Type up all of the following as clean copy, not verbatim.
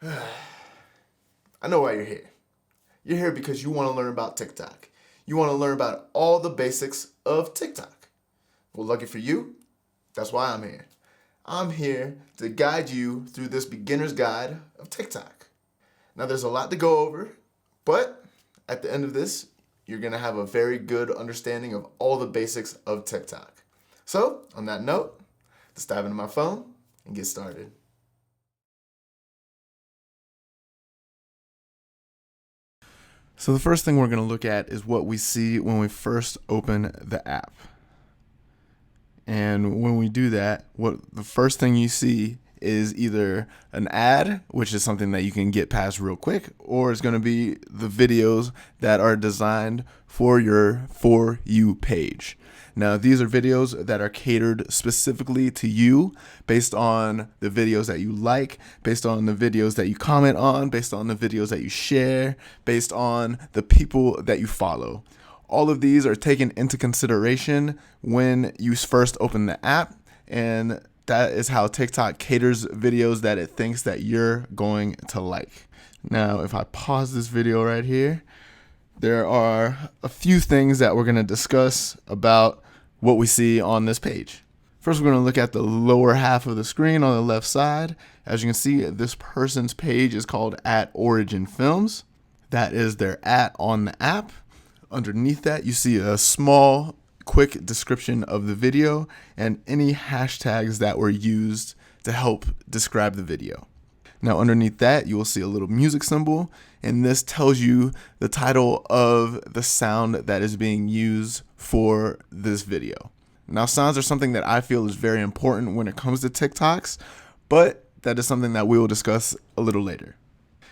I know why you're here. You're here because you want to learn about TikTok. You want to learn about all the basics of TikTok. Well, lucky for you, that's why I'm here. I'm here to guide you through this beginner's guide of TikTok. Now, there's a lot to go over, but at the end of this, you're going to have a very good understanding of all the basics of TikTok. So, on that note, let's dive into my phone and get started. So the first thing we're going to look at is what we see when we first open the app. And when we do that, what the first thing you see is either an ad, which is something that you can get past real quick, or it's going to be the videos that are designed for your For You page. Now, these are videos that are catered specifically to you based on the videos that you like, based on the videos that you comment on, based on the videos that you share, based on the people that you follow. All of these are taken into consideration when you first open the app, and that is how TikTok caters videos that it thinks that you're going to like. Now, if I pause this video right here, there are a few things that we're going to discuss about what we see on this page. First, we're going to look at the lower half of the screen on the left side. As you can see, this person's page is called @OriginFilms. That is their on the app. Underneath that, you see a small, quick description of the video and any hashtags that were used to help describe the video. Now, underneath that, you will see a little music symbol, and this tells you the title of the sound that is being used for this video. Now, sounds are something that I feel is very important when it comes to TikToks, but that is something that we will discuss a little later.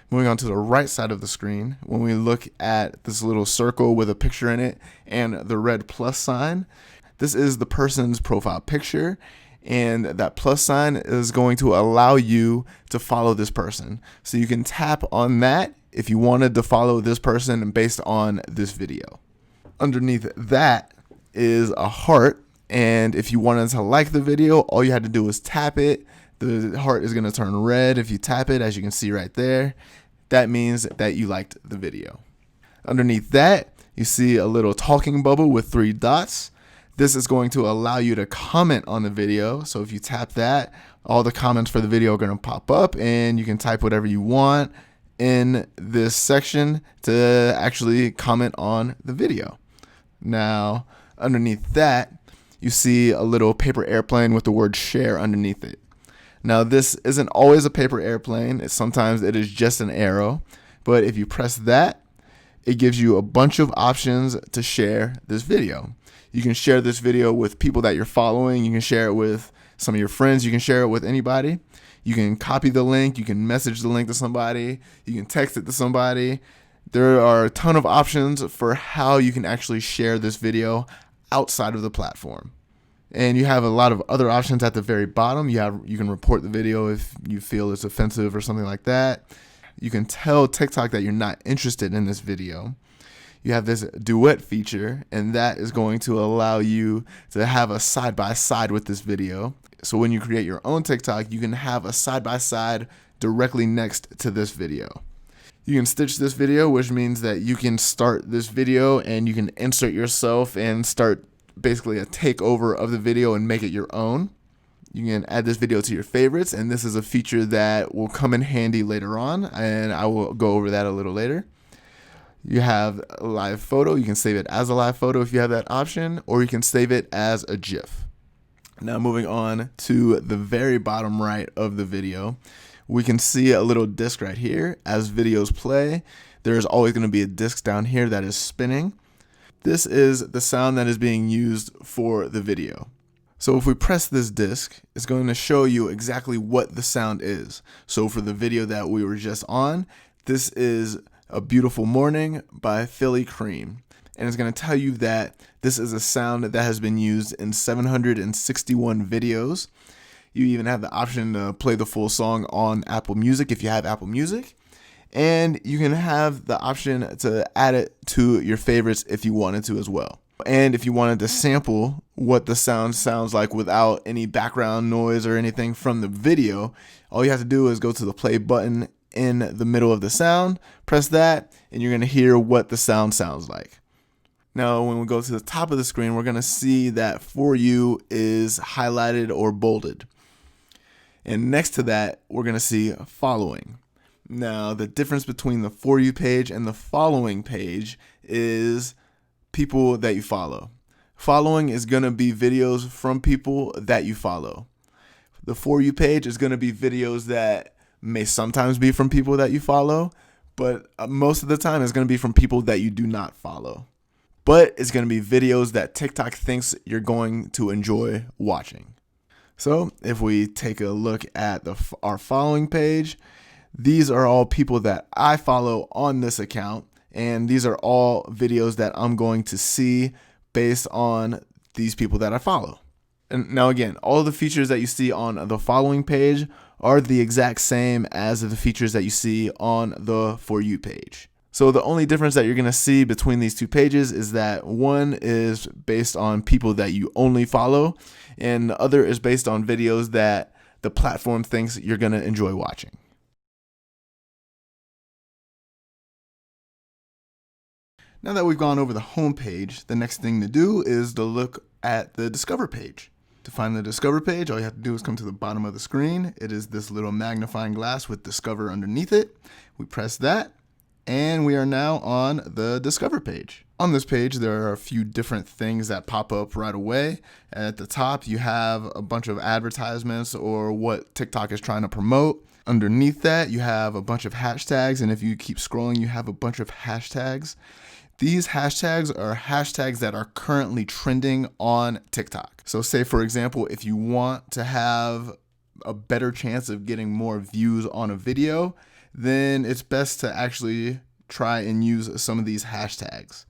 Moving on to the right side of the screen, when we look at this little circle with a picture in it and the red plus sign, this is the person's profile picture, and that plus sign is going to allow you to follow this person. So you can tap on that if you wanted to follow this person based on this video. Underneath that is a heart, and if you wanted to like the video, all you had to do was tap it. The heart is going to turn red if you tap it, as you can see right there. That means that you liked the video. Underneath that, you see a little talking bubble with 3 dots. This is going to allow you to comment on the video. So if you tap that, all the comments for the video are going to pop up, and you can type whatever you want in this section to actually comment on the video. Now, underneath that, you see a little paper airplane with the word share underneath it. Now, this isn't always a paper airplane. Sometimes it is just an arrow. But if you press that, it gives you a bunch of options to share this video. You can share this video with people that you're following. You can share it with some of your friends. You can share it with anybody. You can copy the link. You can message the link to somebody. You can text it to somebody. There are a ton of options for how you can actually share this video outside of the platform. And you have a lot of other options at the very bottom. You can report the video if you feel it's offensive or something like that. You can tell TikTok that you're not interested in this video. You have this duet feature, and that is going to allow you to have a side-by-side with this video. So when you create your own TikTok, you can have a side-by-side directly next to this video. You can stitch this video, which means that you can start this video and you can insert yourself and start basically a takeover of the video and make it your own. You can add this video to your favorites, and this is a feature that will come in handy later on, and I will go over that a little later. You have a live photo. You can save it as a live photo if you have that option, or you can save it as a GIF. Now, moving on to the very bottom right of the video, we can see a little disc right here. As videos play, there's always going to be a disc down here that is spinning. This is the sound that is being used for the video. So if we press this disc, it's going to show you exactly what the sound is. So for the video that we were just on, this is A Beautiful Morning by Philly Cream. And it's going to tell you that this is a sound that has been used in 761 videos. You even have the option to play the full song on Apple Music if you have Apple Music. And you can have the option to add it to your favorites if you wanted to as well. And if you wanted to sample what the sound sounds like without any background noise or anything from the video, all you have to do is go to the play button in the middle of the sound. Press that, and you're going to hear what the sound sounds like. Now, when we go to the top of the screen, we're going to see that For You is highlighted or bolded. And next to that, we're going to see Following. Now, the difference between the For You page and the Following page is people that you follow. Following is going to be videos from people that you follow. The For You page is going to be videos that may sometimes be from people that you follow, but most of the time it's going to be from people that you do not follow. But it's going to be videos that TikTok thinks you're going to enjoy watching. So if we take a look at our following page, these are all people that I follow on this account, and these are all videos that I'm going to see based on these people that I follow. And now again, all the features that you see on the following page are the exact same as the features that you see on the For You page. So the only difference that you're going to see between these two pages is that one is based on people that you only follow, and the other is based on videos that the platform thinks you're going to enjoy watching. Now that we've gone over the home page, the next thing to do is to look at the Discover page. To find the Discover page, all you have to do is come to the bottom of the screen. It is this little magnifying glass with Discover underneath it. We press that, and we are now on the Discover page. On this page, there are a few different things that pop up right away. At the top, you have a bunch of advertisements or what TikTok is trying to promote. Underneath that, you have a bunch of hashtags, and if you keep scrolling, you have a bunch of hashtags. These hashtags are hashtags that are currently trending on TikTok. So say, for example, if you want to have a better chance of getting more views on a video, then it's best to actually try and use some of these hashtags.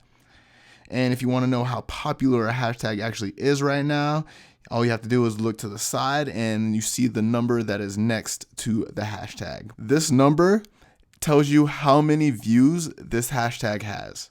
And if you want to know how popular a hashtag actually is right now, all you have to do is look to the side and you see the number that is next to the hashtag. This number tells you how many views this hashtag has.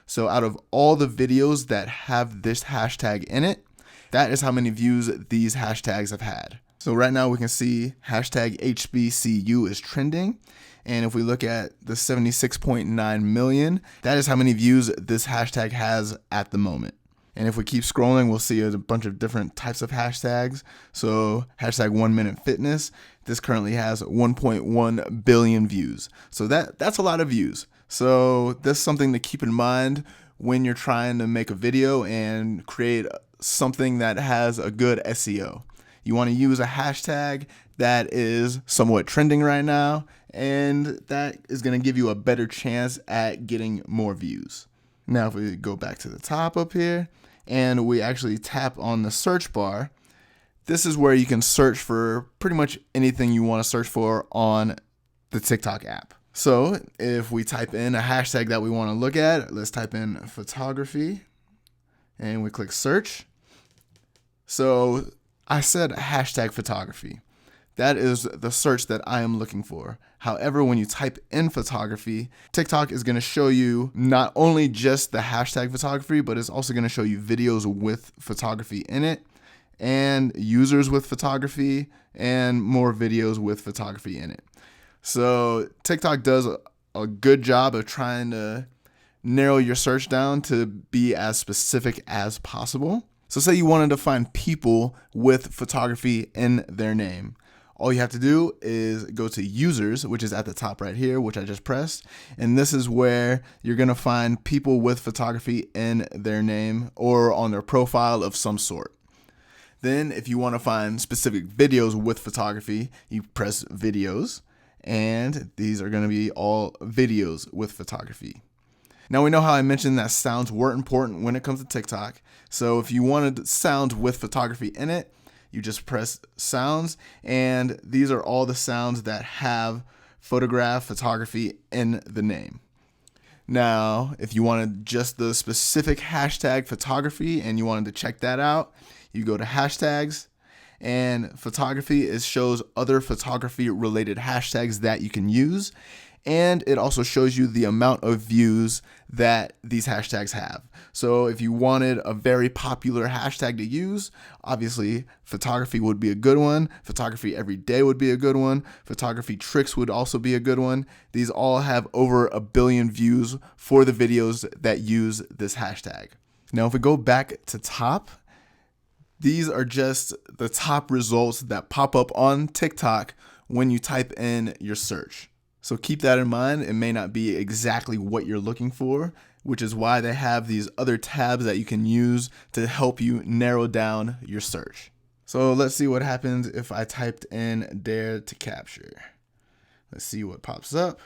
So out of all the videos that have this hashtag in it, that is how many views these hashtags have had. So right now we can see hashtag HBCU is trending. And if we look at the 76.9 million, that is how many views this hashtag has at the moment. And if we keep scrolling, we'll see a bunch of different types of hashtags. So hashtag 1 minute fitness, this currently has 1.1 billion views. So that's a lot of views. So that's something to keep in mind when you're trying to make a video and create something that has a good SEO. You want to use a hashtag that is somewhat trending right now, and that is going to give you a better chance at getting more views. Now, if we go back to the top up here and we actually tap on the search bar, this is where you can search for pretty much anything you want to search for on the TikTok app. So if we type in a hashtag that we want to look at, let's type in photography and we click search. So I said hashtag photography. That is the search that I am looking for. However, when you type in photography, TikTok is going to show you not only just the hashtag photography, but it's also going to show you videos with photography in it and users with photography and more videos with photography in it. So TikTok does a good job of trying to narrow your search down to be as specific as possible. So say you wanted to find people with photography in their name. All you have to do is go to users, which is at the top right here, which I just pressed. And this is where you're going to find people with photography in their name or on their profile of some sort. Then if you want to find specific videos with photography, you press videos. And these are going to be all videos with photography. Now we know how I mentioned that sounds were important when it comes to TikTok. So if you wanted sounds with photography in it, you just press sounds, and these are all the sounds that have photography in the name. Now, if you wanted just the specific hashtag photography and you wanted to check that out, you go to hashtags, and photography shows other photography related hashtags that you can use. and it also shows you the amount of views that these hashtags have. So if you wanted a very popular hashtag to use, obviously photography would be a good one. Photography every day would be a good one. Photography tricks would also be a good one. These all have over 1 billion views for the videos that use this hashtag. Now, if we go back to top, these are just the top results that pop up on TikTok when you type in your search. So keep that in mind. It may not be exactly what you're looking for, which is why they have these other tabs that you can use to help you narrow down your search. So let's see what happens if I typed in DareToCapture. Let's see what pops up.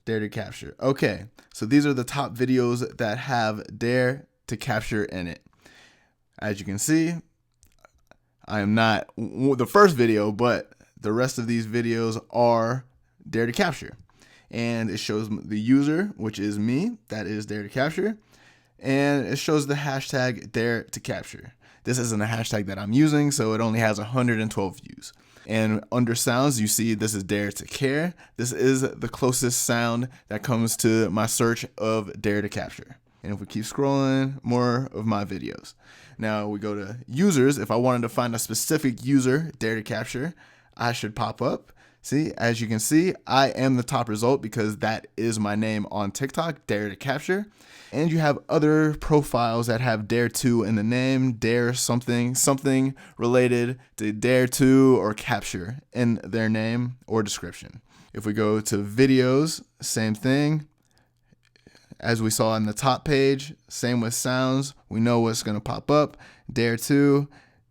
DareToCapture. Okay, so these are the top videos that have DareToCapture in it. As you can see, I am not the first video, but the rest of these videos are DareToCapture. And it shows the user, which is me, that is DareToCapture. And it shows the hashtag DareToCapture. This isn't a hashtag that I'm using, so it only has 112 views. And under sounds, you see this is DareToCare. This is the closest sound that comes to my search of DareToCapture. And if we keep scrolling, more of my videos. Now we go to users. If I wanted to find a specific user, DareToCapture, I should pop up. See, as you can see, I am the top result because that is my name on TikTok, DareToCapture. And you have other profiles that have Dare2 in the name, Dare something related to Dare2 or Capture in their name or description. If we go to videos, same thing. As we saw in the top page, same with sounds. We know what's going to pop up, Dare2.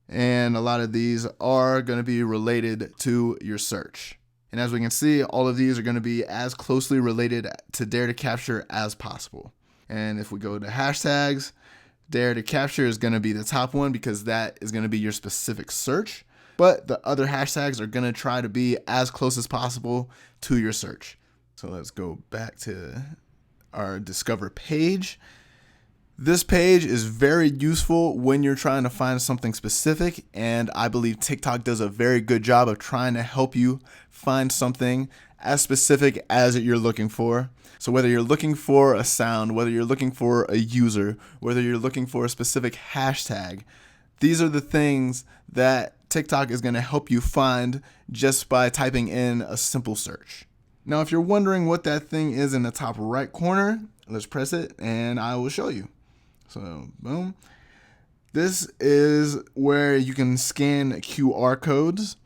And a lot of these are going to be related to your search. And as we can see, all of these are going to be as closely related to DareToCapture as possible. And if we go to hashtags, DareToCapture is going to be the top one because that is going to be your specific search. But the other hashtags are going to try to be as close as possible to your search. So let's go back to our Discover page. This page is very useful when you're trying to find something specific, and I believe TikTok does a very good job of trying to help you find something as specific as you're looking for. So whether you're looking for a sound, whether you're looking for a user, whether you're looking for a specific hashtag, these are the things that TikTok is going to help you find just by typing in a simple search. Now, if you're wondering what that thing is in the top right corner, let's press it and I will show you. So, boom. This is where you can scan QR codes.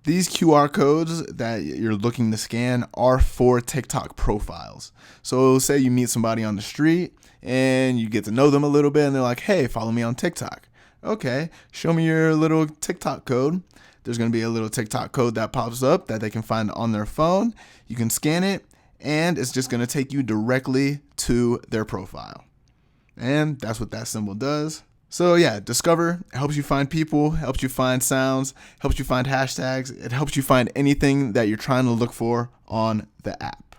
These QR codes that you're looking to scan are for TikTok profiles. So say you meet somebody on the street and you get to know them a little bit and they're like, hey, follow me on TikTok. Okay, show me your little TikTok code. There's going to be a little TikTok code that pops up that they can find on their phone. You can scan it and it's just going to take you directly to their profile. And that's what that symbol does. So yeah, Discover helps you find people, helps you find sounds, helps you find hashtags. It helps you find anything that you're trying to look for on the app.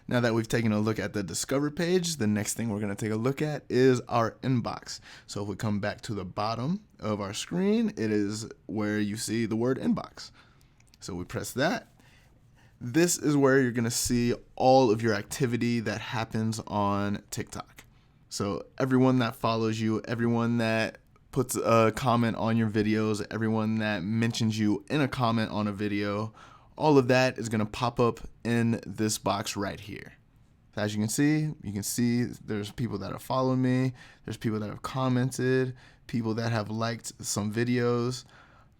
Now that we've taken a look at the Discover page, the next thing we're going to take a look at is our inbox. So if we come back to the bottom of our screen, it is where you see the word inbox. So we press that. This is where you're going to see all of your activity that happens on TikTok. So everyone that follows you, everyone that puts a comment on your videos, everyone that mentions you in a comment on a video, all of that is going to pop up in this box right here. So as you can see there's people that have followed me, there's people that have commented, people that have liked some videos.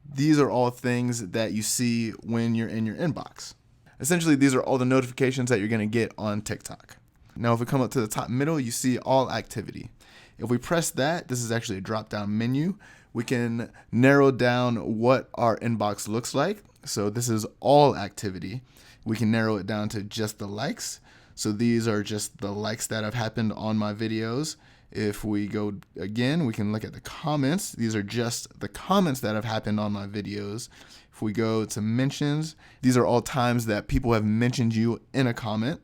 These are all things that you see when you're in your inbox. Essentially, these are all the notifications that you're going to get on TikTok. Now, if we come up to the top middle, you see all activity. If we press that, this is actually a drop-down menu. We can narrow down what our inbox looks like. So this is all activity. We can narrow it down to just the likes. So these are just the likes that have happened on my videos. If we go again, we can look at the comments. These are just the comments that have happened on my videos. If we go to mentions, these are all times that people have mentioned you in a comment.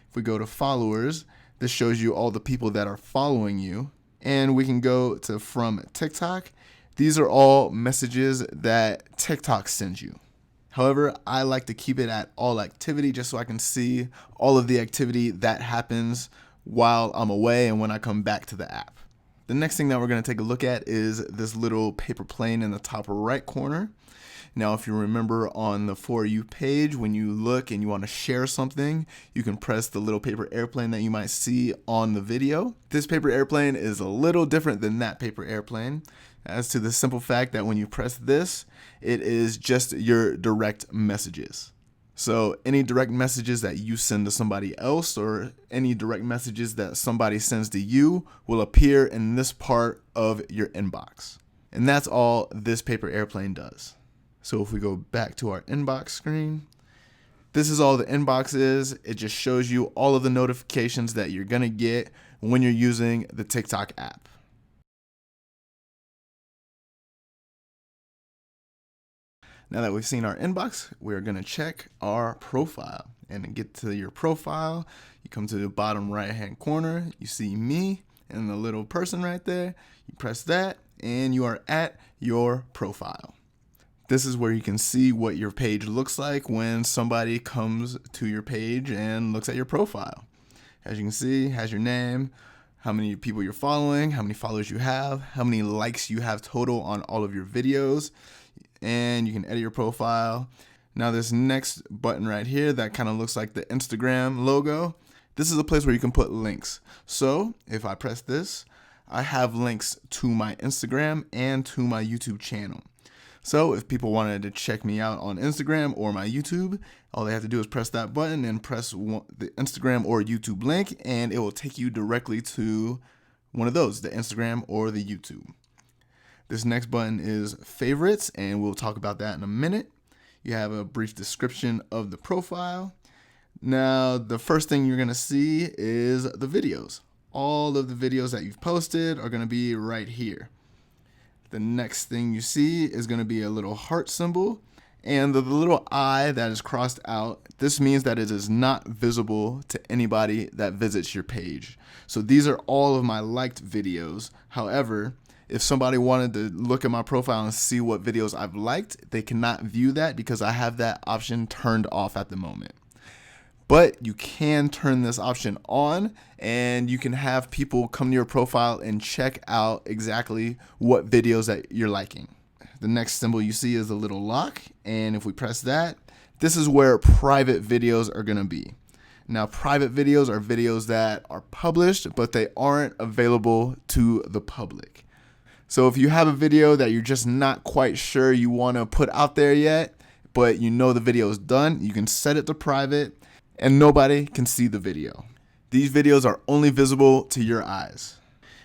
If we go to followers, this shows you all the people that are following you. And we can go to from TikTok. These are all messages that TikTok sends you. However, I like to keep it at all activity just so I can see all of the activity that happens while I'm away and when I come back to the app. The next thing that we're going to take a look at is this little paper plane in the top right corner. Now, if you remember on the For You page, when you look and you want to share something, you can press the little paper airplane that you might see on the video. This paper airplane is a little different than that paper airplane, as to the simple fact that when you press this, it is just your direct messages. So any direct messages that you send to somebody else or any direct messages that somebody sends to you will appear in this part of your inbox. And that's all this paper airplane does. So if we go back to our inbox screen, this is all the inbox is. It just shows you all of the notifications that you're going to get when you're using the TikTok app. Now that we've seen our inbox, we're going to check our profile. And to get to your profile, you come to the bottom right-hand corner, you see me and the little person right there. You press that and you are at your profile. This is where you can see what your page looks like when somebody comes to your page and looks at your profile. As you can see, it has your name, how many people you're following, how many followers you have, how many likes you have total on all of your videos, and you can edit your profile. Now this next button right here that kind of looks like the Instagram logo, this is a place where you can put links. So if I press this, I have links to my Instagram and to my YouTube channel. So if people wanted to check me out on Instagram or my YouTube, all they have to do is press that button and press the Instagram or YouTube link, and it will take you directly to one of those, the Instagram or the YouTube. This next button is favorites, and we'll talk about that in a minute. You have a brief description of the profile. Now, the first thing you're going to see is the videos. All of the videos that you've posted are going to be right here. The next thing you see is going to be a little heart symbol, and the little I that is crossed out, this means that it is not visible to anybody that visits your page. So these are all of my liked videos. However, if somebody wanted to look at my profile and see what videos I've liked, they cannot view that because I have that option turned off at the moment. But you can turn this option on, and you can have people come to your profile and check out exactly what videos that you're liking. The next symbol you see is a little lock, and if we press that, this is where private videos are going to be. Now, private videos are videos that are published, but they aren't available to the public. So if you have a video that you're just not quite sure you want to put out there yet, but you know the video is done, you can set it to private, and nobody can see the video. These videos are only visible to your eyes.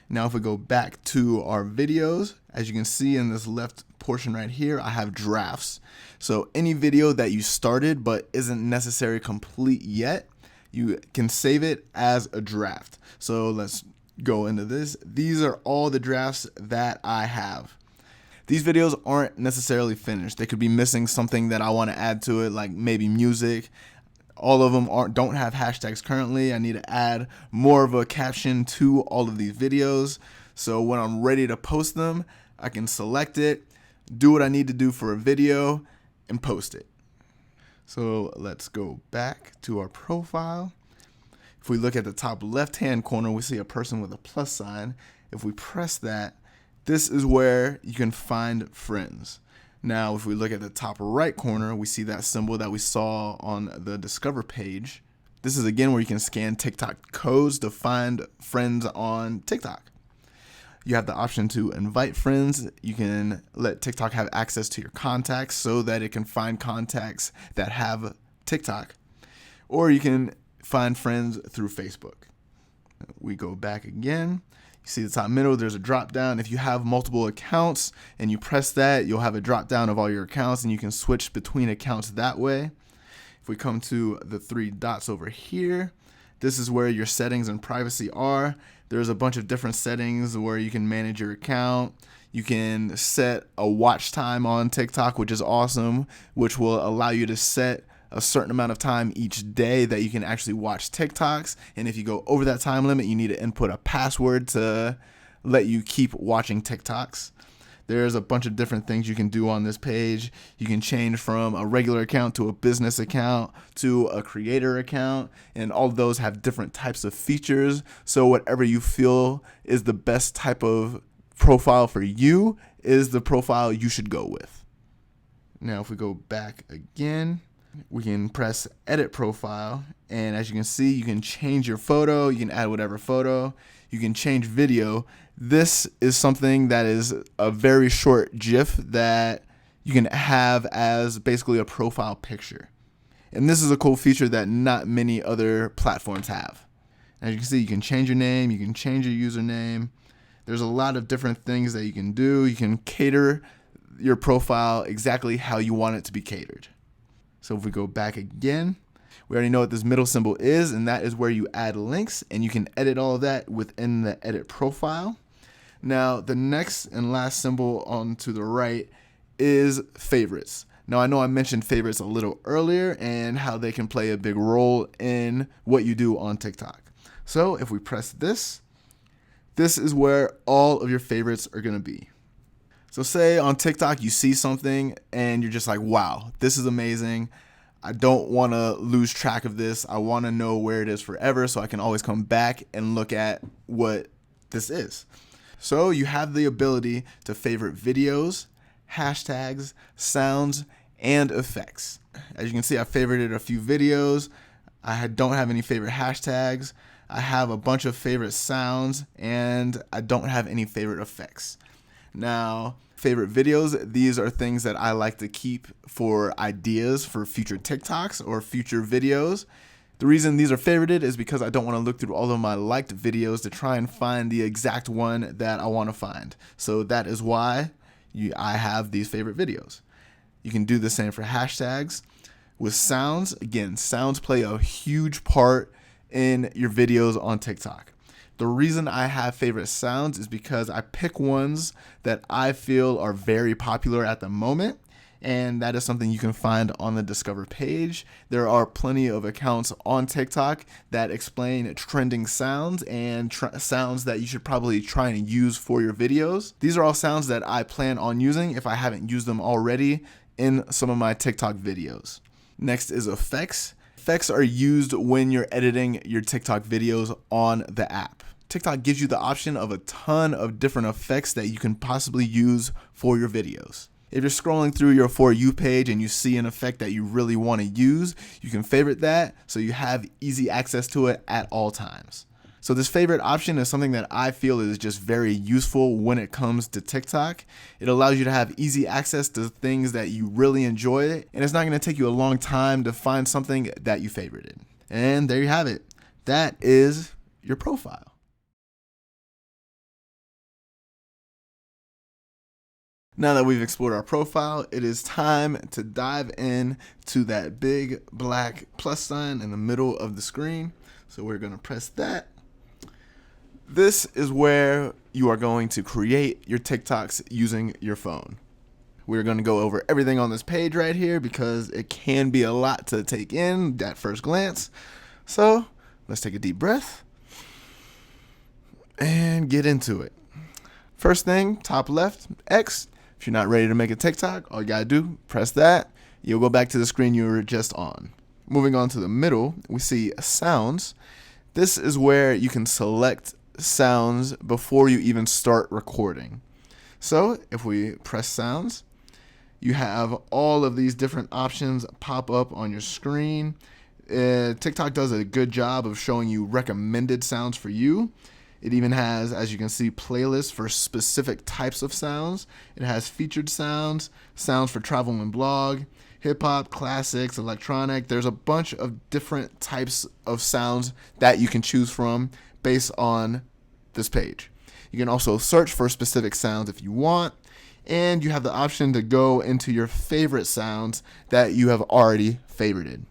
Now, if we go back to our videos, as you can see in this left portion right here, I have drafts. So any video that you started but isn't necessarily complete yet, you can save it as a draft. So let's go into this. These are all the drafts that I have. These videos aren't necessarily finished. They could be missing something that I want to add to it, like maybe music. All of them don't have hashtags currently. I need to add more of a caption to all of these videos. So when I'm ready to post them, I can select it, do what I need to do for a video, and post it. So let's go back to our profile. If we look at the top left-hand corner, we see a person with a plus sign. If we press that, this is where you can find friends. Now, if we look at the top right corner, we see that symbol that we saw on the Discover page. This is again where you can scan TikTok codes to find friends on TikTok. You have the option to invite friends. You can let TikTok have access to your contacts so that it can find contacts that have TikTok. Or you can find friends through Facebook. We go back again. You see the top middle, there's a drop down. If you have multiple accounts and you press that, you'll have a drop down of all your accounts and you can switch between accounts that way. If we come to the three dots over here, this is where your settings and privacy are. There's a bunch of different settings where you can manage your account. You can set a watch time on TikTok, which is awesome, which will allow you to set a certain amount of time each day that you can actually watch TikToks. And if you go over that time limit, you need to input a password to let you keep watching TikToks. There's a bunch of different things you can do on this page. You can change from a regular account to a business account to a creator account, and all of those have different types of features. So whatever you feel is the best type of profile for you is the profile you should go with. Now if we go back again, we can press edit profile, and as you can see, you can change your photo, you can add whatever photo, you can change video. This is something that is a very short GIF that you can have as basically a profile picture. And this is a cool feature that not many other platforms have. As you can see, you can change your name, you can change your username. There's a lot of different things that you can do. You can cater your profile exactly how you want it to be catered. So if we go back again, we already know what this middle symbol is, and that is where you add links, and you can edit all of that within the edit profile. Now, the next and last symbol on to the right is favorites. Now, I know I mentioned favorites a little earlier and how they can play a big role in what you do on TikTok. So if we press this, this is where all of your favorites are going to be. So say on TikTok you see something and you're just like, wow, this is amazing. I don't want to lose track of this. I want to know where it is forever so I can always come back and look at what this is. So you have the ability to favorite videos, hashtags, sounds, and effects. As you can see, I favorited a few videos. I don't have any favorite hashtags. I have a bunch of favorite sounds, and I don't have any favorite effects. Now, favorite videos, these are things that I like to keep for ideas for future TikToks or future videos. The reason these are favorited is because I don't want to look through all of my liked videos to try and find the exact one that I want to find. So that is why I have these favorite videos. You can do the same for hashtags. With sounds, again, sounds play a huge part in your videos on TikTok. The reason I have favorite sounds is because I pick ones that I feel are very popular at the moment, and that is something you can find on the Discover page. There are plenty of accounts on TikTok that explain trending sounds and sounds that you should probably try and use for your videos. These are all sounds that I plan on using if I haven't used them already in some of my TikTok videos. Next is effects. Effects are used when you're editing your TikTok videos on the app. TikTok gives you the option of a ton of different effects that you can possibly use for your videos. If you're scrolling through your For You page and you see an effect that you really want to use, you can favorite that so you have easy access to it at all times. So this favorite option is something that I feel is just very useful when it comes to TikTok. It allows you to have easy access to things that you really enjoy, and it's not going to take you a long time to find something that you favorited. And there you have it. That is your profile. Now that we've explored our profile, it is time to dive in to that big black plus sign in the middle of the screen. So we're going to press that. This is where you are going to create your TikToks using your phone. We're going to go over everything on this page right here because it can be a lot to take in at first glance. So let's take a deep breath and get into it. First thing, top left, X. If you're not ready to make a TikTok, all you gotta do, press that. You'll go back to the screen you were just on. Moving on to the middle, we see sounds. This is where you can select sounds before you even start recording. So if we press sounds, you have all of these different options pop up on your screen. TikTok does a good job of showing you recommended sounds for you. It even has, as you can see, playlists for specific types of sounds. It has featured sounds, sounds for travel and blog, hip hop, classics, electronic. There's a bunch of different types of sounds that you can choose from based on this page. You can also search for specific sounds if you want, and you have the option to go into your favorite sounds that you have already favorited.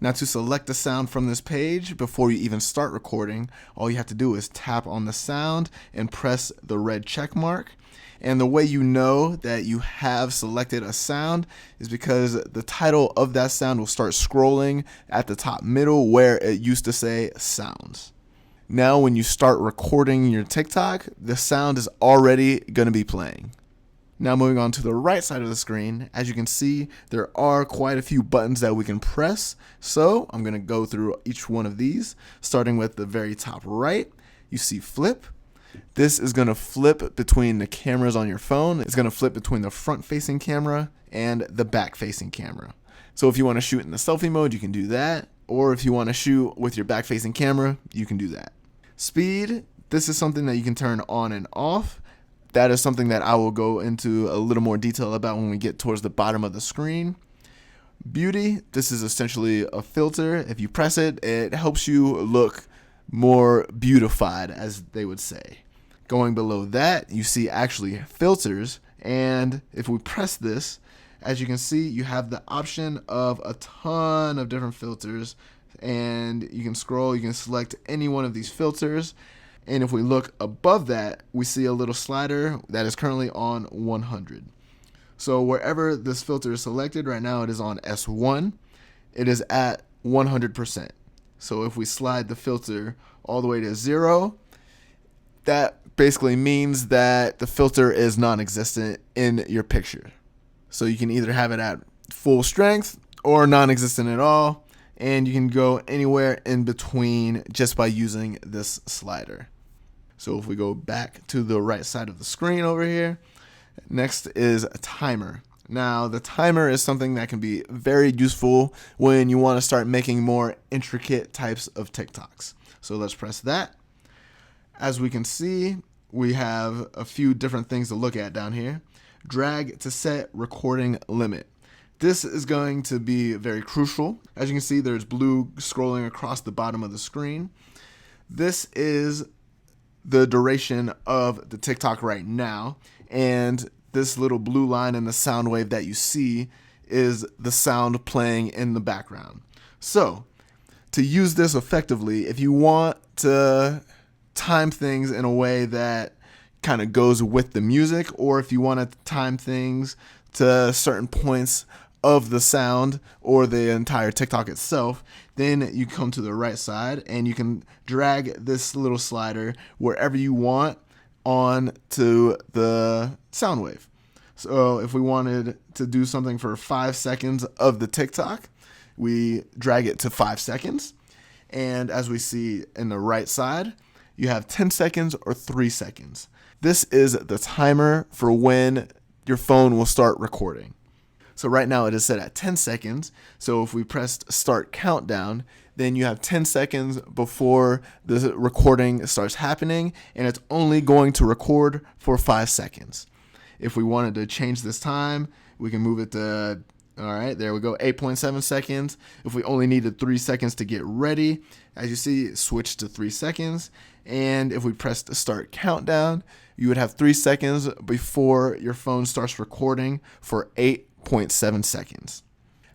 Now, to select a sound from this page before you even start recording, all you have to do is tap on the sound and press the red check mark. And the way you know that you have selected a sound is because the title of that sound will start scrolling at the top middle where it used to say sounds. Now, when you start recording your TikTok, the sound is already going to be playing. Now moving on to the right side of the screen, as you can see, there are quite a few buttons that we can press. So I'm going to go through each one of these, starting with the very top right. You see flip. This is going to flip between the cameras on your phone. It's going to flip between the front-facing camera and the back-facing camera. So if you want to shoot in the selfie mode, you can do that. Or if you want to shoot with your back-facing camera, you can do that. Speed, this is something that you can turn on and off. That is something that I will go into a little more detail about when we get towards the bottom of the screen. Beauty, this is essentially a filter. If you press it, it helps you look more beautified, as they would say. Going below that, you see actually filters. And if we press this, as you can see, you have the option of a ton of different filters. And you can scroll, you can select any one of these filters. And if we look above that, we see a little slider that is currently on 100. So wherever this filter is selected, right now it is on S1, it is at 100%. So if we slide the filter all the way to 0, that basically means that the filter is non-existent in your picture. So you can either have it at full strength or non-existent at all, and you can go anywhere in between just by using this slider. So if we go back to the right side of the screen over here, next is a timer. Now, the timer is something that can be very useful when you want to start making more intricate types of TikToks. So let's press that. As we can see, we have a few different things to look at down here. Drag to set recording limit. This is going to be very crucial. As you can see, there's blue scrolling across the bottom of the screen. This is the duration of the TikTok right now, and this little blue line in the sound wave that you see is the sound playing in the background. So to use this effectively, if you want to time things in a way that kind of goes with the music, or if you want to time things to certain points of the sound or the entire TikTok itself, then you come to the right side and you can drag this little slider wherever you want on to the sound wave. So if we wanted to do something for 5 seconds of the TikTok, we drag it to 5 seconds. And as we see in the right side, you have 10 seconds or 3 seconds. This is the timer for when your phone will start recording. So right now it is set at 10 seconds. So if we pressed start countdown, then you have 10 seconds before the recording starts happening, and it's only going to record for 5 seconds. If we wanted to change this time, we can move it to, all right, there we go, 8.7 seconds. If we only needed 3 seconds to get ready, as you see, switch to 3 seconds. And if we press the start countdown, you would have 3 seconds before your phone starts recording for 8.7 seconds.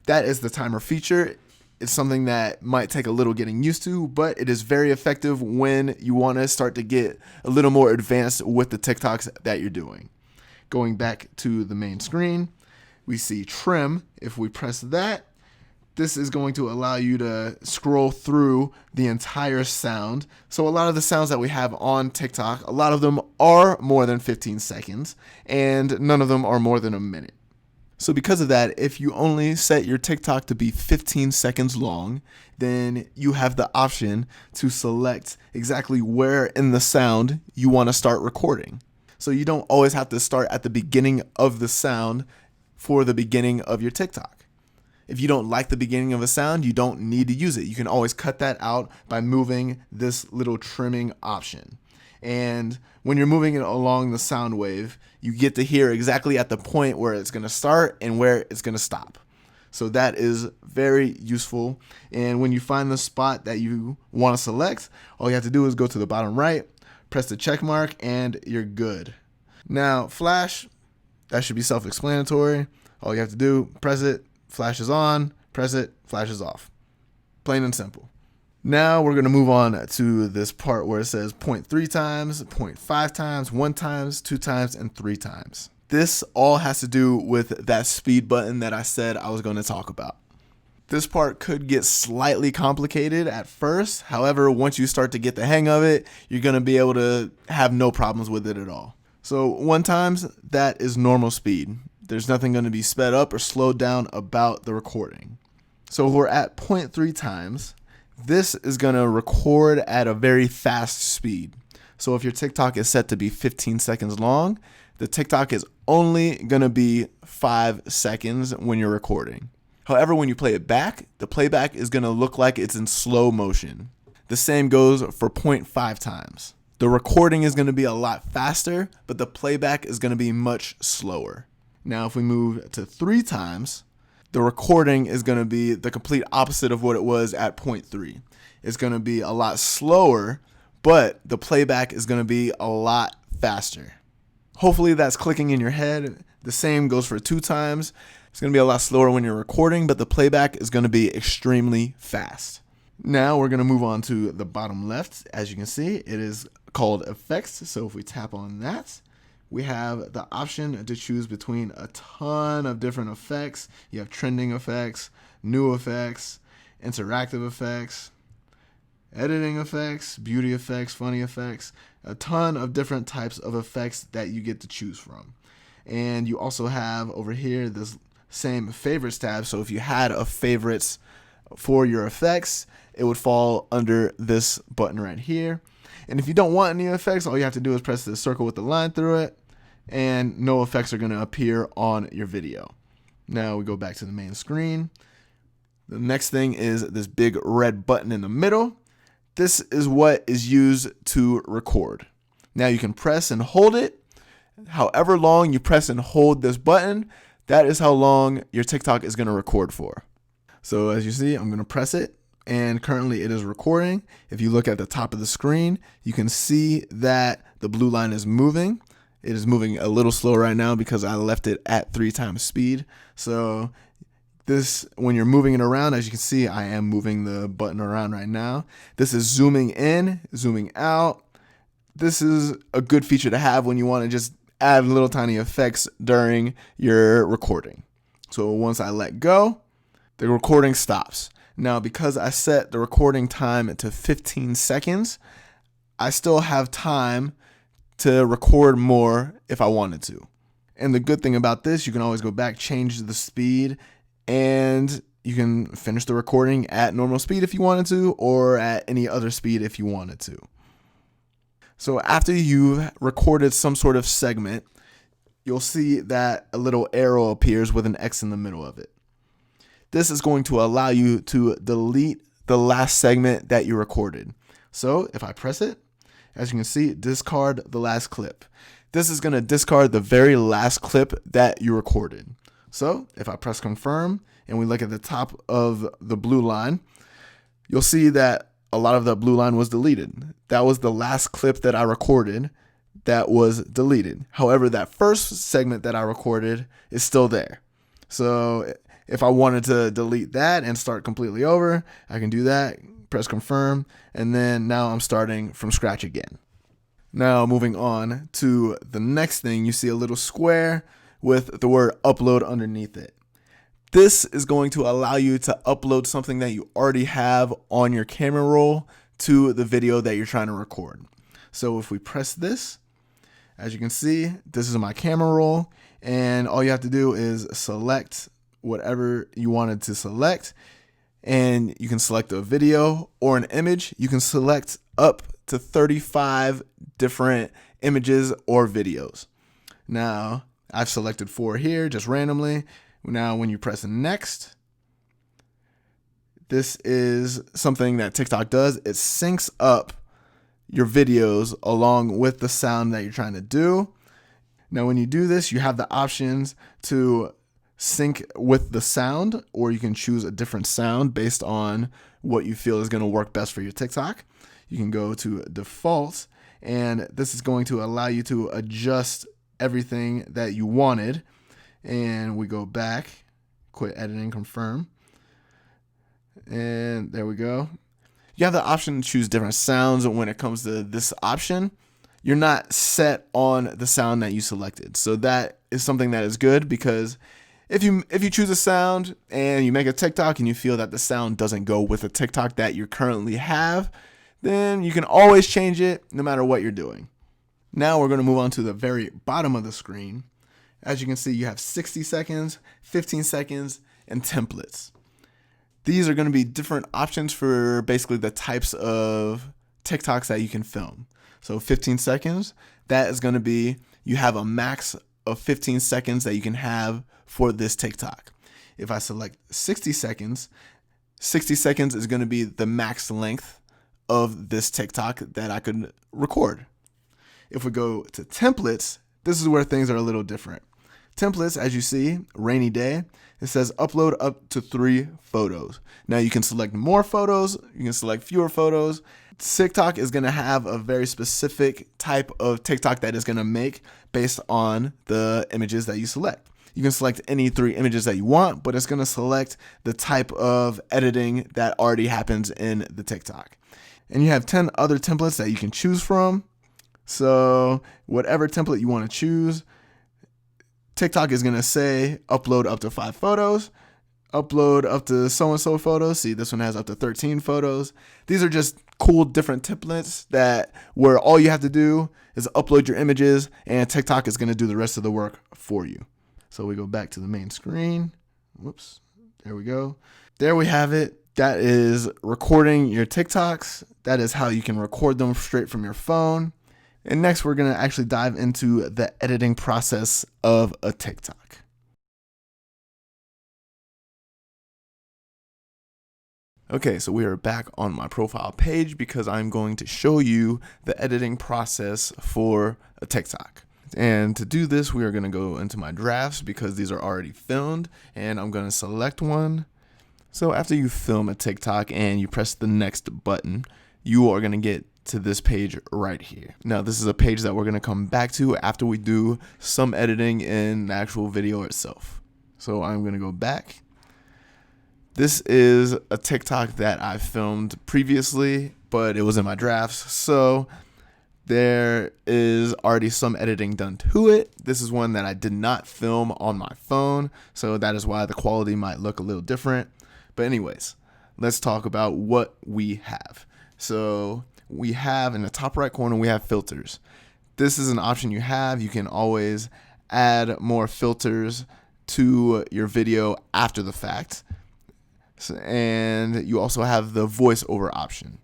That is the timer feature. It's something that might take a little getting used to, but it is very effective when you want to start to get a little more advanced with the TikToks that you're doing. Going back to the main screen, we see trim. If we press that, this is going to allow you to scroll through the entire sound. So a lot of the sounds that we have on TikTok, a lot of them are more than 15 seconds, and none of them are more than a minute. So because of that, if you only set your TikTok to be 15 seconds long, then you have the option to select exactly where in the sound you want to start recording. So you don't always have to start at the beginning of the sound for the beginning of your TikTok. If you don't like the beginning of a sound, you don't need to use it. You can always cut that out by moving this little trimming option. And when you're moving it along the sound wave, you get to hear exactly at the point where it's going to start and where it's going to stop. So that is very useful. And when you find the spot that you want to select, all you have to do is go to the bottom right, press the check mark, and you're good. Now, flash, that should be self-explanatory. All you have to do, press it, flash is on, press it, flash is off. Plain and simple. Now we're going to move on to this part where it says 0.3 times, 0.5 times, 1 times, 2 times, and 3 times. This all has to do with that speed button that I said I was going to talk about. This part could get slightly complicated at first. However, once you start to get the hang of it, you're going to be able to have no problems with it at all. So 1 times, that is normal speed. There's nothing going to be sped up or slowed down about the recording. So if we're at 0.3 times, this is going to record at a very fast speed. So if your TikTok is set to be 15 seconds long, the TikTok is only going to be 5 seconds when you're recording. However, when you play it back, the playback is going to look like it's in slow motion. The same goes for 0.5 times. The recording is going to be a lot faster, but the playback is going to be much slower. Now, if we move to 3 times, the recording is going to be the complete opposite of what it was at 0.3. It's going to be a lot slower, but the playback is going to be a lot faster. Hopefully that's clicking in your head. The same goes for 2 times. It's going to be a lot slower when you're recording, but the playback is going to be extremely fast. Now we're going to move on to the bottom left. As you can see, it is called effects. So if we tap on that, we have the option to choose between a ton of different effects. You have trending effects, new effects, interactive effects, editing effects, beauty effects, funny effects, a ton of different types of effects that you get to choose from. And you also have over here this same favorites tab. So if you had a favorites for your effects, it would fall under this button right here. And if you don't want any effects, all you have to do is press the circle with the line through it, and no effects are going to appear on your video. Now we go back to the main screen. The next thing is this big red button in the middle. This is what is used to record. Now you can press and hold it. However long you press and hold this button, that is how long your TikTok is going to record for. So as you see, I'm going to press it, and currently it is recording. If you look at the top of the screen, you can see that the blue line is moving. It is moving a little slow right now because I left it at 3 times speed. So this, when you're moving it around, as you can see, I am moving the button around right now. This is zooming in, zooming out. This is a good feature to have when you want to just add little tiny effects during your recording. So once I let go, the recording stops. Now, because I set the recording time to 15 seconds, I still have time to record more if I wanted to. And the good thing about this, you can always go back, change the speed, and you can finish the recording at normal speed if you wanted to, or at any other speed if you wanted to. So after you've recorded some sort of segment, you'll see that a little arrow appears with an X in the middle of it. This is going to allow you to delete the last segment that you recorded. So if I press it, as you can see, discard the last clip. This is going to discard the very last clip that you recorded. So if I press confirm and we look at the top of the blue line, you'll see that a lot of the blue line was deleted. That was the last clip that I recorded that was deleted. However, that first segment that I recorded is still there. So if I wanted to delete that and start completely over, I can do that, press confirm, and then now I'm starting from scratch again. Now moving on to the next thing, you see a little square with the word upload underneath it. This is going to allow you to upload something that you already have on your camera roll to the video that you're trying to record. So if we press this, as you can see, this is my camera roll, and all you have to do is select whatever you wanted to select, and you can select a video or an image. You can select up to 35 different images or videos. Now, I've selected 4 here just randomly. Now, when you press next, this is something that TikTok does. It syncs up your videos along with the sound that you're trying to do. Now, when you do this, you have the options to sync with the sound, or you can choose a different sound based on what you feel is going to work best for your TikTok. You can go to default, and this is going to allow you to adjust everything that you wanted. And we go back, quit editing, confirm. And there we go. You have the option to choose different sounds when it comes to this option. You're not set on the sound that you selected. So that is something that is good, because if you choose a sound and you make a TikTok and you feel that the sound doesn't go with a TikTok that you currently have, then you can always change it no matter what you're doing. Now we're going to move on to the very bottom of the screen. As you can see, you have 60 seconds, 15 seconds, and templates. These are going to be different options for basically the types of TikToks that you can film. So 15 seconds, that is going to be, you have a max of 15 seconds that you can have for this TikTok. If I select 60 seconds, 60 seconds is going to be the max length of this TikTok that I could record. If we go to templates, this is where things are a little different. Templates, as you see, rainy day, it says upload up to 3 photos. Now you can select more photos, you can select fewer photos. TikTok is going to have a very specific type of TikTok that is going to make based on the images that you select. You can select any 3 images that you want, but it's going to select the type of editing that already happens in the TikTok. And you have 10 other templates that you can choose from. So whatever template you want to choose, TikTok is going to say upload up to 5 photos, upload up to so-and-so photos. See, this one has up to 13 photos. These are just cool different templates that where all you have to do is upload your images and TikTok is going to do the rest of the work for you. So we go back to the main screen. Whoops. There we go. There we have it. That is recording your TikToks. That is how you can record them straight from your phone. And next, we're going to actually dive into the editing process of a TikTok. Okay, so we are back on my profile page because I'm going to show you the editing process for a TikTok. And to do this, we are going to go into my drafts because these are already filmed, and I'm going to select one. So after you film a TikTok and you press the next button, you are going to get to this page right here. Now, this is a page that we're going to come back to after we do some editing in the actual video itself. So I'm going to go back. This is a TikTok that I filmed previously, but it was in my drafts. So there is already some editing done to it. This is one that I did not film on my phone, so that is why the quality might look a little different. But anyways, let's talk about what we have. So we have in the top right corner, we have filters. This is an option you have. You can always add more filters to your video after the fact. And you also have the voiceover option.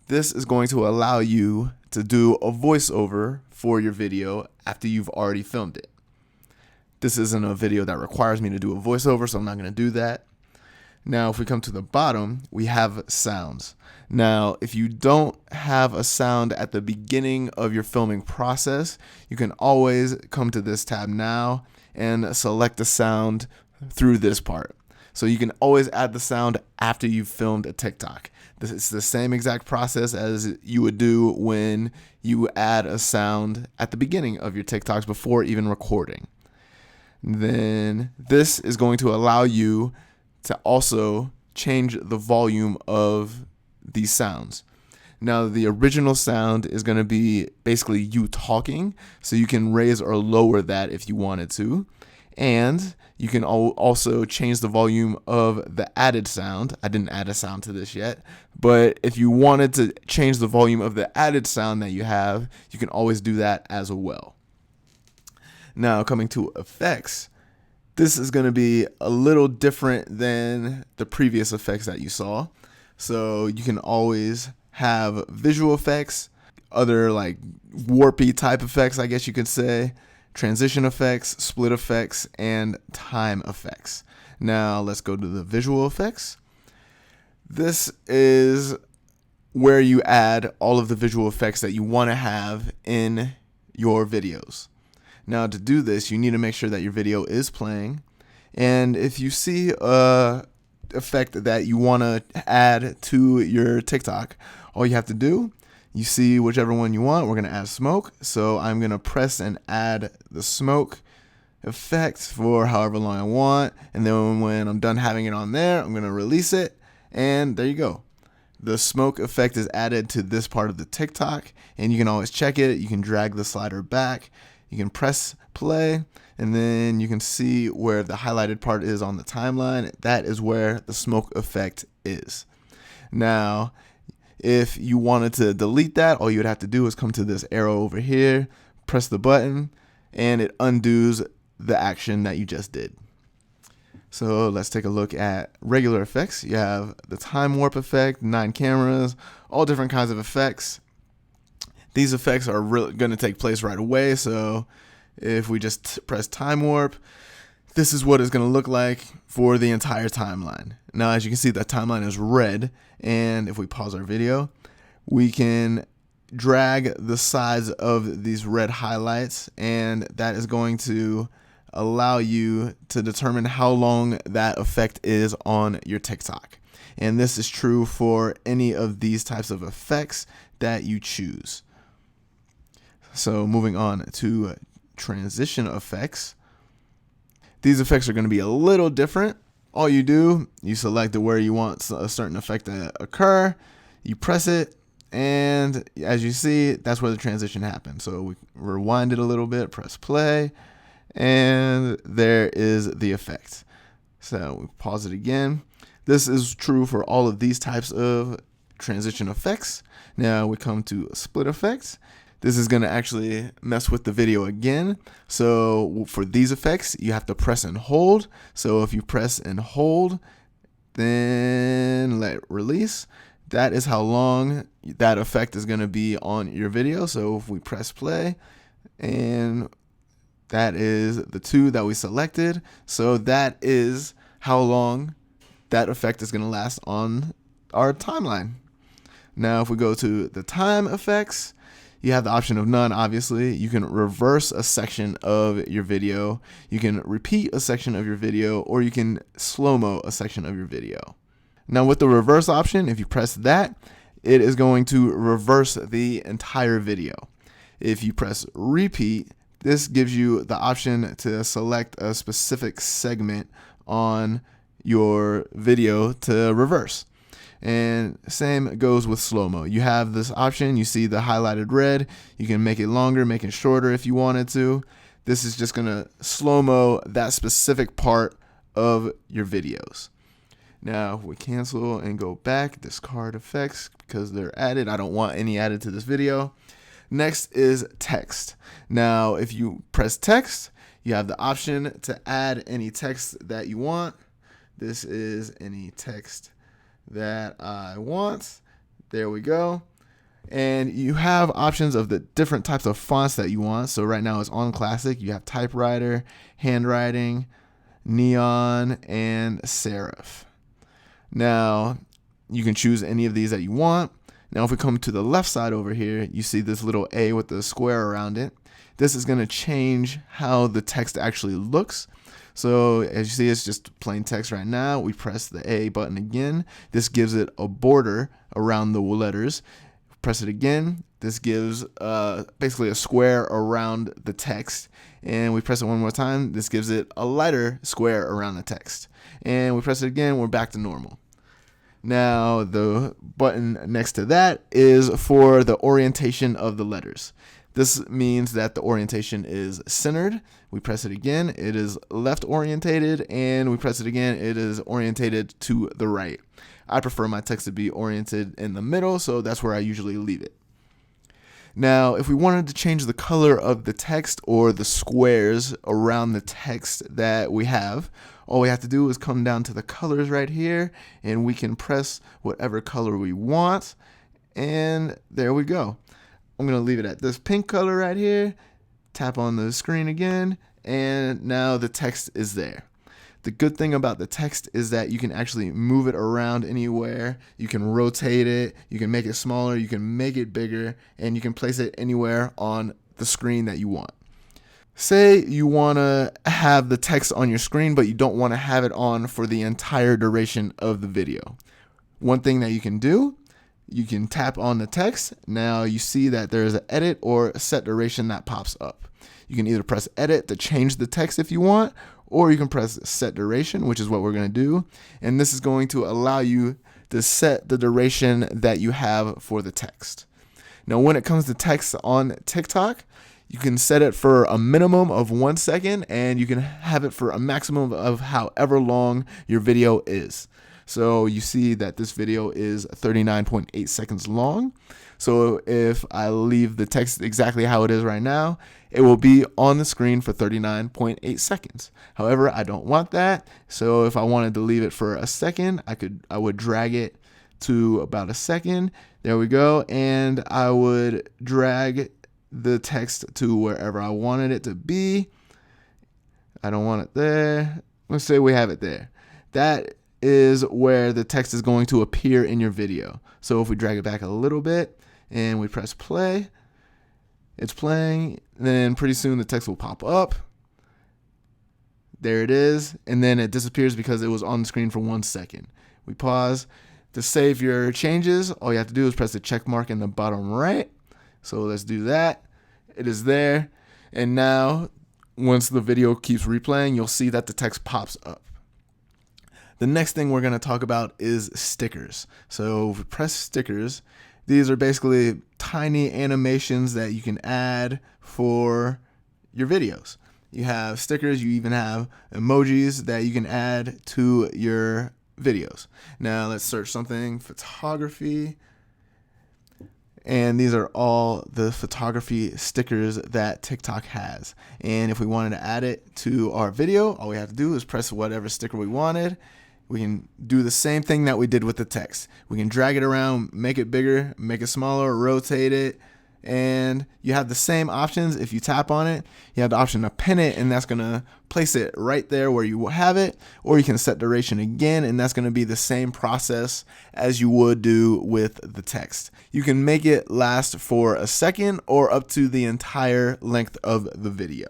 This is going to allow you to do a voiceover for your video after you've already filmed it. This isn't a video that requires me to do a voiceover, so I'm not going to do that. Now, if we come to the bottom, we have sounds. Now, if you don't have a sound at the beginning of your filming process, you can always come to this tab now and select the sound through this part. So you can always add the sound after you've filmed a TikTok. This is the same exact process as you would do when you add a sound at the beginning of your TikToks before even recording. Then this is going to allow you to also change the volume of these sounds. Now, the original sound is going to be basically you talking, so you can raise or lower that if you wanted to. And you can also change the volume of the added sound. I didn't add a sound to this yet, but if you wanted to change the volume of the added sound that you have, you can always do that as well. Now, coming to effects, this is going to be a little different than the previous effects that you saw. So you can always have visual effects, other like warpy type effects, I guess you could say, transition effects, split effects, and time effects. Now let's go to the visual effects. This is where you add all of the visual effects that you want to have in your videos. Now, to do this, you need to make sure that your video is playing. And if you see a effect that you want to add to your TikTok, all you have to do, you see whichever one you want. We're going to add smoke. So I'm going to press and add the smoke effect for however long I want. And then when I'm done having it on there, I'm going to release it. And there you go. The smoke effect is added to this part of the TikTok. And you can always check it. You can drag the slider back. You can press play. And then you can see where the highlighted part is on the timeline. That is where the smoke effect is. Now, If you wanted to delete that, all you would have to do is come to this arrow over here, press the button, and it undoes the action that you just did. So let's take a look at regular effects. You have the time warp effect, 9 cameras, all different kinds of effects. These effects are going to take place right away. So if we just press time warp, this is what it's going to look like for the entire timeline. Now, as you can see, the timeline is red. And if we pause our video, we can drag the size of these red highlights, and that is going to allow you to determine how long that effect is on your TikTok. And this is true for any of these types of effects that you choose. So moving on to transition effects. These effects are going to be a little different. All you do, you select where you want a certain effect to occur, you press it, and as you see, that's where the transition happens. So we rewind it a little bit, press play, and there is the effect. So we pause it again. This is true for all of these types of transition effects. Now we come to split effects. This is going to actually mess with the video again. So for these effects, you have to press and hold. So if you press and hold, then let release. That is how long that effect is going to be on your video. So if we press play, and that is the 2 that we selected. So that is how long that effect is going to last on our timeline. Now, if we go to the time effects, you have the option of none, obviously. You can reverse a section of your video. You can repeat a section of your video, or you can slow-mo a section of your video. Now, with the reverse option, if you press that, it is going to reverse the entire video. If you press repeat, this gives you the option to select a specific segment on your video to reverse. And same goes with slow-mo. You have this option, you see the highlighted red, you can make it longer, make it shorter if you wanted to. This is just gonna slow-mo that specific part of your videos. Now, if we cancel and go back, discard effects because they're added. I don't want any added to this video. Next is text. Now, if you press text, you have the option to add any text that you want. This is any text that I want. There we go. And you have options of the different types of fonts that you want. So right now it's on classic. You have typewriter, handwriting, neon, and serif. Now you can choose any of these that you want. Now if we come to the left side over here, you see this little A with the square around it. This is going to change how the text actually looks. So as you see, it's just plain text right now. We press the A button again. This gives it a border around the letters. Press it again. This gives basically a square around the text. And we press it one more time. This gives it a lighter square around the text. And we press it again. We're back to normal. Now the button next to that is for the orientation of the letters. This means that the orientation is centered. We press it again, it is left orientated, and we press it again, it is orientated to the right. I prefer my text to be oriented in the middle, so that's where I usually leave it. Now, if we wanted to change the color of the text or the squares around the text that we have, all we have to do is come down to the colors right here, and we can press whatever color we want, and there we go. I'm going to leave it at this pink color right here, tap on the screen again, and now the text is there. The good thing about the text is that you can actually move it around anywhere. You can rotate it, you can make it smaller, you can make it bigger, and you can place it anywhere on the screen that you want. Say you want to have the text on your screen, but you don't want to have it on for the entire duration of the video. One thing that you can do, you can tap on the text. Now you see that there's an edit or set duration that pops up. You can either press edit to change the text if you want, or you can press set duration, which is what we're going to do. And this is going to allow you to set the duration that you have for the text. Now, when it comes to text on TikTok, you can set it for a minimum of 1 second, and you can have it for a maximum of however long your video is. So you see that this video is 39.8 seconds long. So if I leave the text exactly how it is right now, it will be on the screen for 39.8 seconds. However, I don't want that. So if I wanted to leave it for a second, I would drag it to about a second. There we go. And I would drag the text to wherever I wanted it to be. I don't want it there. Let's say we have it there. That is where the text is going to appear in your video. So if we drag it back a little bit and we press play, it's playing. Then pretty soon the text will pop up. There it is. And then it disappears because it was on the screen for 1 second. We pause. To save your changes, all you have to do is press the check mark in the bottom right. So let's do that. It is there. And now, once the video keeps replaying, you'll see that the text pops up. The next thing we're going to talk about is stickers. So if we press stickers, these are basically tiny animations that you can add for your videos. You have stickers, you even have emojis that you can add to your videos. Now let's search something, photography. And these are all the photography stickers that TikTok has. And if we wanted to add it to our video, all we have to do is press whatever sticker we wanted. We can do the same thing that we did with the text. We can drag it around, make it bigger, make it smaller, rotate it. And you have the same options. If you tap on it, you have the option to pin it, and that's going to place it right there where you have it. Or you can set duration again, and that's going to be the same process as you would do with the text. You can make it last for a second or up to the entire length of the video.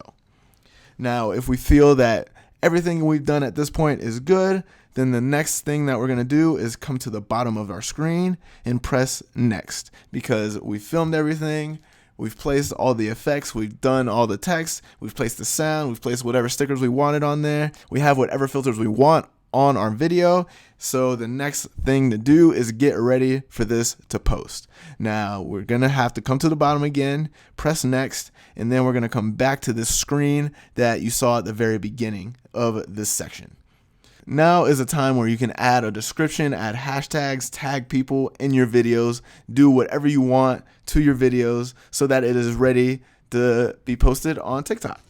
Now, if we feel that everything we've done at this point is good, then the next thing that we're going to do is come to the bottom of our screen and press next, because we filmed everything, we've placed all the effects, we've done all the text, we've placed the sound, we've placed whatever stickers we wanted on there, we have whatever filters we want on our video. So the next thing to do is get ready for this to post. Now we're going to have to come to the bottom again, press next, and then we're going to come back to this screen that you saw at the very beginning of this section. Now is a time where you can add a description, add hashtags, tag people in your videos, do whatever you want to your videos so that it is ready to be posted on TikTok.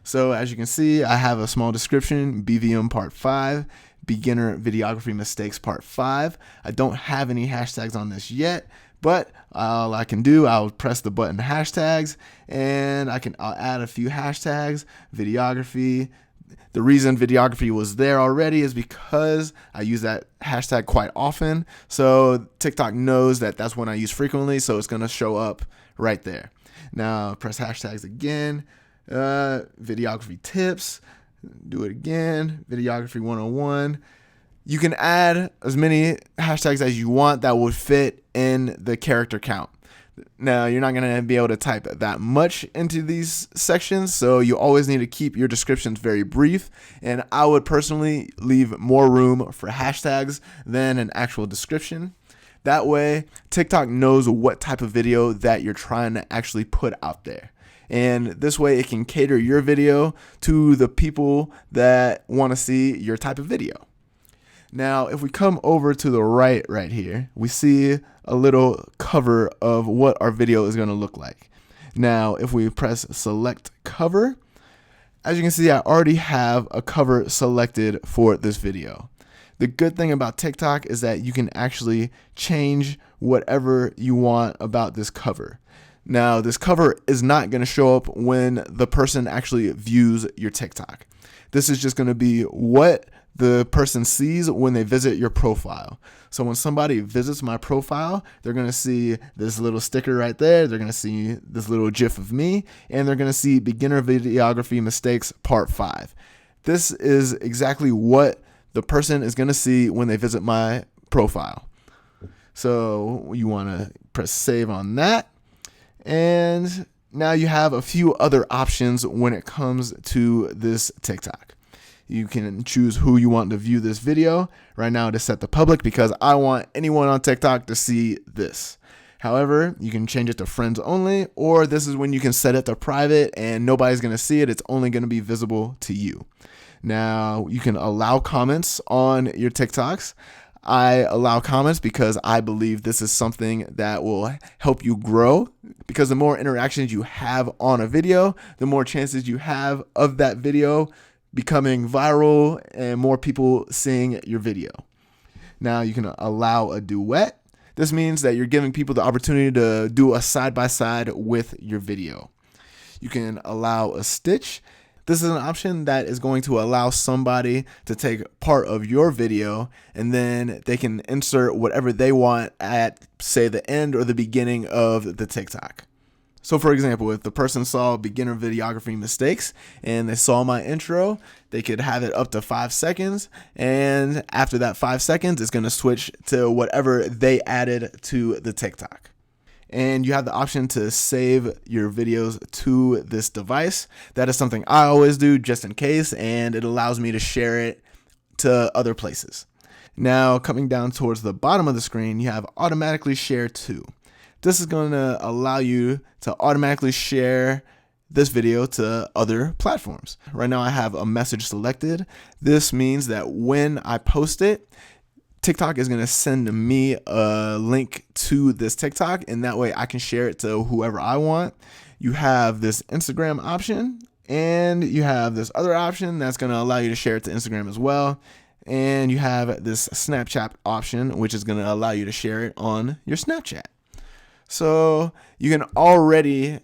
So as you can see, I have a small description, BVM Part 5, Beginner Videography Mistakes Part 5. I don't have any hashtags on this yet, but all I can do, I'll press the button hashtags, and I'll add a few hashtags, videography. The reason videography was there already is because I use that hashtag quite often. So TikTok knows that that's one I use frequently, so it's going to show up right there. Now press hashtags again, videography tips, do it again, videography 101. You can add as many hashtags as you want that would fit in the character count. Now, you're not going to be able to type that much into these sections, so you always need to keep your descriptions very brief, and I would personally leave more room for hashtags than an actual description. That way, TikTok knows what type of video that you're trying to actually put out there. And this way, it can cater your video to the people that want to see your type of video. Now, if we come over to the right here, we see a little cover of what our video is going to look like. Now, if we press select cover, as you can see, I already have a cover selected for this video. The good thing about TikTok is that you can actually change whatever you want about this cover. Now, this cover is not going to show up when the person actually views your TikTok. This is just going to be what the person sees when they visit your profile. So when somebody visits my profile, they're going to see this little sticker right there. They're going to see this little GIF of me, and they're going to see Beginner Videography Mistakes Part 5. This is exactly what the person is going to see when they visit my profile. So you want to press save on that. And now you have a few other options when it comes to this TikTok. You can choose who you want to view this video. Right now it is set to public because I want anyone on TikTok to see this. However, you can change it to friends only, or this is when you can set it to private and nobody's going to see it. It's only going to be visible to you. Now, you can allow comments on your TikToks. I allow comments because I believe this is something that will help you grow, because the more interactions you have on a video, the more chances you have of that video becoming viral and more people seeing your video. Now you can allow a duet. This means that you're giving people the opportunity to do a side-by-side with your video. You can allow a stitch. This is an option that is going to allow somebody to take part of your video and then they can insert whatever they want at, say, the end or the beginning of the TikTok. So for example, if the person saw beginner videography mistakes and they saw my intro, they could have it up to 5 seconds. And after that 5 seconds, it's going to switch to whatever they added to the TikTok. And you have the option to save your videos to this device. That is something I always do just in case, and it allows me to share it to other places. Now, coming down towards the bottom of the screen, you have automatically share to. This is going to allow you to automatically share this video to other platforms. Right now I have a message selected. This means that when I post it, TikTok is going to send me a link to this TikTok, and that way I can share it to whoever I want. You have this Instagram option, and you have this other option that's going to allow you to share it to Instagram as well. And you have this Snapchat option, which is going to allow you to share it on your Snapchat. So you can already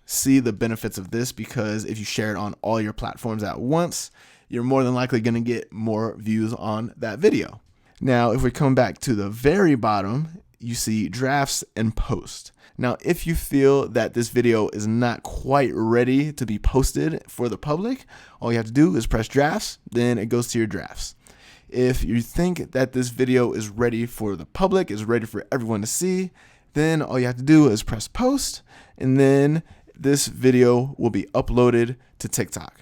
see the benefits of this, because if you share it on all your platforms at once, you're more than likely going to get more views on that video. Now, if we come back to the very bottom, you see drafts and post. Now, if you feel that this video is not quite ready to be posted for the public, all you have to do is press drafts, then it goes to your drafts. If you think that this video is ready for the public, is ready for everyone to see, then all you have to do is press post, and then this video will be uploaded to TikTok.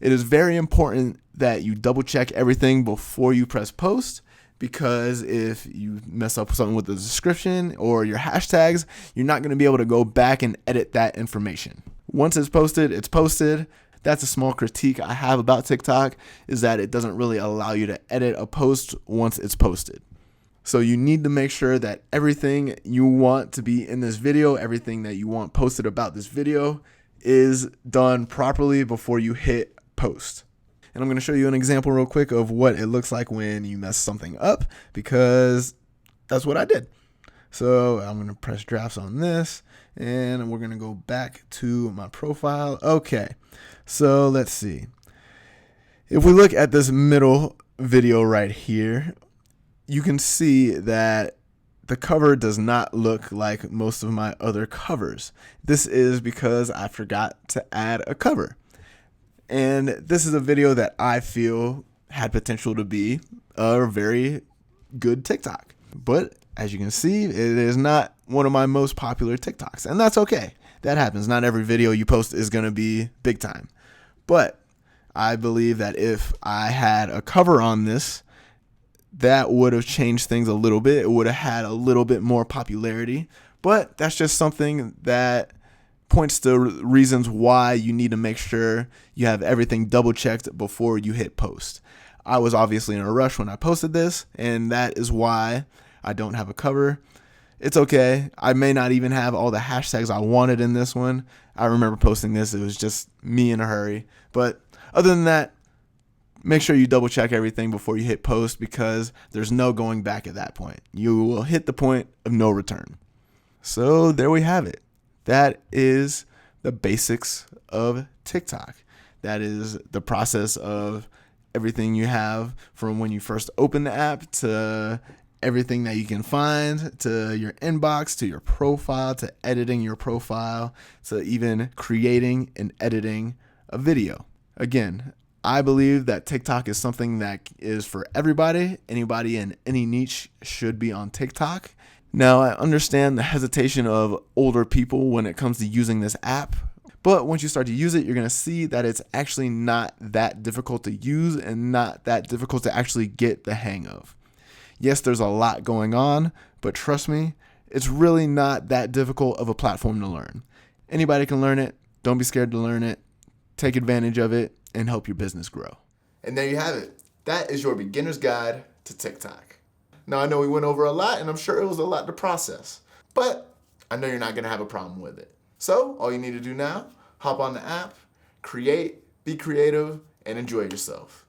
It is very important that you double check everything before you press post, because if you mess up something with the description or your hashtags, you're not going to be able to go back and edit that information. Once it's posted, it's posted. That's a small critique I have about TikTok, is that it doesn't really allow you to edit a post once it's posted. So you need to make sure that everything you want to be in this video, everything that you want posted about this video, is done properly before you hit post. And I'm going to show you an example real quick of what it looks like when you mess something up, because that's what I did. So I'm going to press drafts on this, and we're going to go back to my profile. Okay, so let's see. If we look at this middle video right here, you can see that the cover does not look like most of my other covers. This is because I forgot to add a cover. And this is a video that I feel had potential to be a very good TikTok. But as you can see, it is not one of my most popular TikToks. And that's okay. That happens. Not every video you post is going to be big time. But I believe that if I had a cover on this, that would have changed things a little bit. It would have had a little bit more popularity. But that's just something that points to reasons why you need to make sure you have everything double checked before you hit post. I was obviously in a rush when I posted this, and that is why I don't have a cover. It's okay. I may not even have all the hashtags I wanted in this one. I remember posting this. It was just me in a hurry. But other than that, make sure you double check everything before you hit post, because there's no going back at that point. You will hit the point of no return. So there we have it. That is the basics of TikTok. That is the process of everything you have from when you first open the app to everything that you can find, to your inbox, to your profile, to editing your profile, to even creating and editing a video. Again, I believe that TikTok is something that is for everybody. Anybody in any niche should be on TikTok. Now, I understand the hesitation of older people when it comes to using this app, but once you start to use it, you're going to see that it's actually not that difficult to use and not that difficult to actually get the hang of. Yes, there's a lot going on, but trust me, it's really not that difficult of a platform to learn. Anybody can learn it. Don't be scared to learn it. Take advantage of it and help your business grow. And there you have it. That is your beginner's guide to TikTok. Now, I know we went over a lot, and I'm sure it was a lot to process, but I know you're not gonna have a problem with it. So all you need to do now, hop on the app, create, be creative, and enjoy yourself.